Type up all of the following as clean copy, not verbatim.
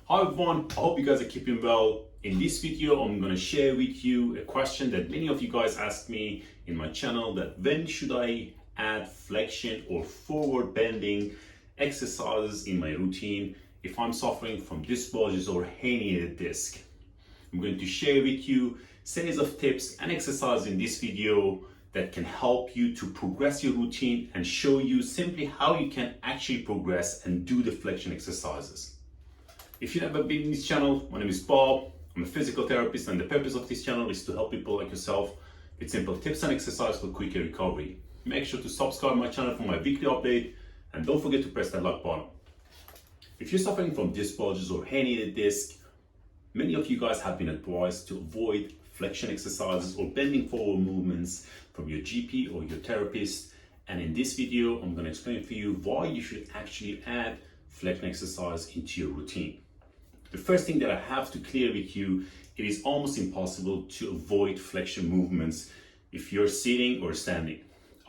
Hi everyone, I hope you guys are keeping well. In this video, I'm going to share with you a question that many of you guys asked me in my channel, that when should I add flexion or forward bending exercises in my routine if I'm suffering from disc bulges or herniated disc. I'm going to share with you series of tips and exercises in this video that can help you to progress your routine and show you simply how you can actually progress and do the flexion exercises. If you've never been in this channel, my name is Bob. I'm a physical therapist, and the purpose of this channel is to help people like yourself with simple tips and exercise for quicker recovery. Make sure to subscribe my channel for my weekly update, and don't forget to press that like button. If you're suffering from disc bulges or herniated disc, many of you guys have been advised to avoid flexion exercises or bending forward movements from your GP or your therapist. And in this video, I'm going to explain for you why you should actually add flexion exercise into your routine. The first thing that I have to clear with you, it is almost impossible to avoid flexion movements if you're sitting or standing.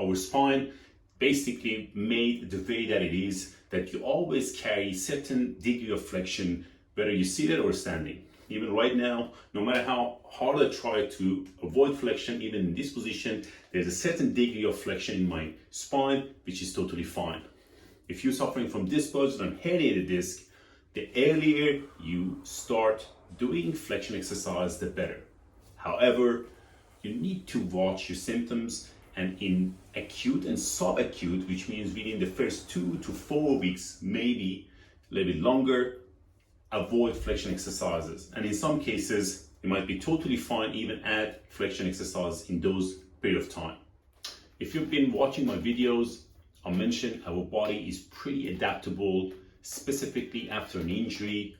Our spine basically made the way that it is, that you always carry certain degree of flexion whether you're seated or standing. Even right now, no matter how hard I try to avoid flexion, even in this position, there's a certain degree of flexion in my spine, which is totally fine. If you're suffering from disc bulges and herniated disc, the earlier you start doing flexion exercise, the better. However, you need to watch your symptoms, and in acute and subacute, which means within the first 2 to 4 weeks, maybe a little bit longer, avoid flexion exercises. And in some cases, it might be totally fine, even add flexion exercises in those period of time. If you've been watching my videos, I mentioned our body is pretty adaptable, specifically after an injury.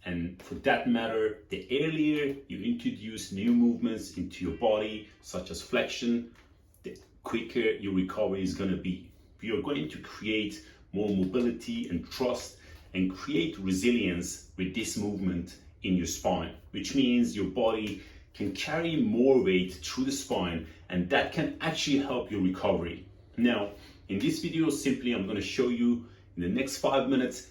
And for that matter, the earlier you introduce new movements into your body, such as flexion, the quicker your recovery is going to be. You're going to create more mobility and trust and create resilience with this movement in your spine, which means your body can carry more weight through the spine, and that can actually help your recovery. Now, in this video, simply I'm going to show you in the next 5 minutes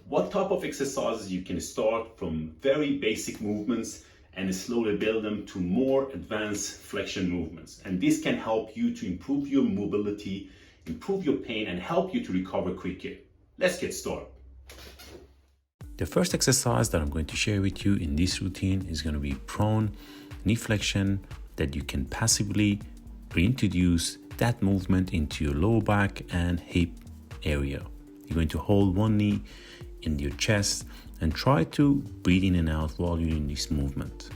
what type of exercises you can start from very basic movements and slowly build them to more advanced flexion movements. And this can help you to improve your mobility, improve your pain, and help you to recover quicker. Let's get started. The first exercise that I'm going to share with you in this routine is going to be prone knee flexion, that you can passively reintroduce that movement into your lower back and hip area. You're going to hold one knee in your chest and try to breathe in and out while you're in this movement.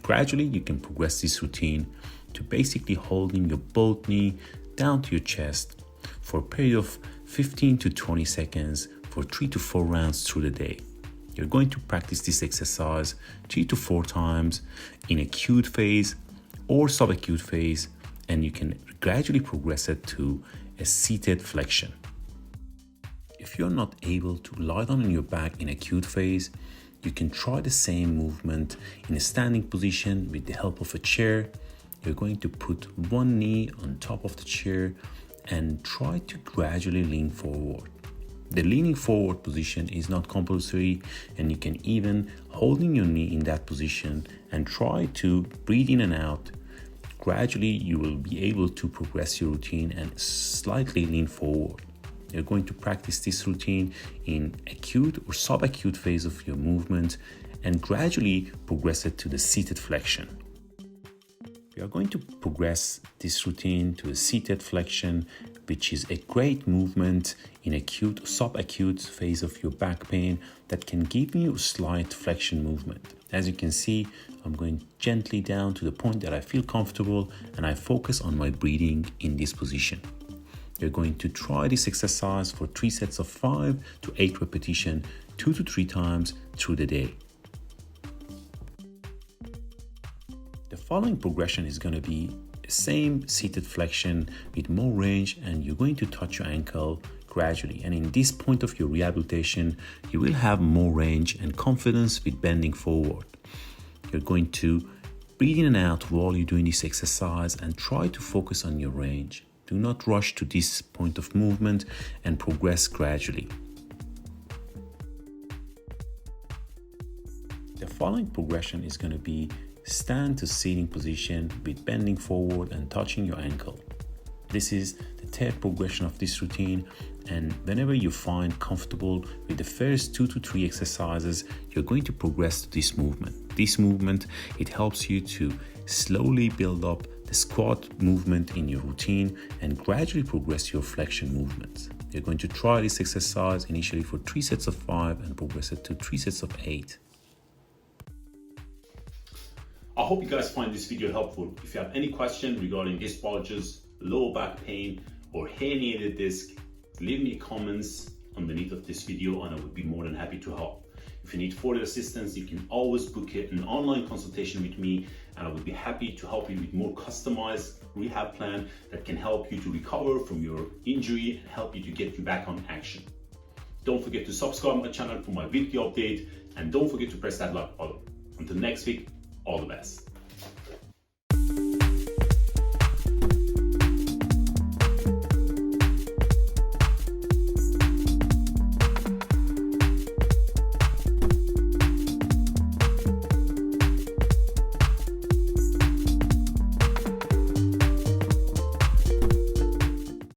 Gradually, you can progress this routine to basically holding your both knee down to your chest for a period of 15 to 20 seconds for 3 to 4 rounds through the day. You're going to practice this exercise 3 to 4 times in acute phase or subacute phase, and you can gradually progress it to a seated flexion. If you're not able to lie down on your back in acute phase, you can try the same movement in a standing position with the help of a chair. You're going to put one knee on top of the chair and try to gradually lean forward. The leaning forward position is not compulsory, and you can even holding your knee in that position and try to breathe in and out. Gradually, you will be able to progress your routine and slightly lean forward. You're going to practice this routine in acute or subacute phase of your movement and gradually progress it to the seated flexion. We are going to progress this routine to a seated flexion, which is a great movement in acute or subacute phase of your back pain that can give you a slight flexion movement. As you can see, I'm going gently down to the point that I feel comfortable, and I focus on my breathing in this position. You're going to try this exercise for 3 sets of 5 to 8 repetitions, 2 to 3 times through the day. The following progression is going to be the same seated flexion with more range, and you're going to touch your ankle gradually. And in this point of your rehabilitation, you will have more range and confidence with bending forward. You're going to breathe in and out while you're doing this exercise and try to focus on your range. Do not rush to this point of movement and progress gradually. following progression is going to be stand to seating position with bending forward and touching your ankle. This is the third progression of this routine, and whenever you find comfortable with the first 2 to 3 exercises, you're going to progress to this movement. This movement, it helps you to slowly build up the squat movement in your routine and gradually progress your flexion movements. You're going to try this exercise initially for 3 sets of 5 and progress it to 3 sets of 8. I hope you guys find this video helpful. If you have any question regarding disc bulges, lower back pain, or herniated disc, leave me comments underneath of this video and I would be more than happy to help. If you need further assistance, you can always book an online consultation with me and I would be happy to help you with more customized rehab plan that can help you to recover from your injury and help you to get you back on action. Don't forget to subscribe my channel for my weekly update and don't forget to press that like button. Until next week, all the best.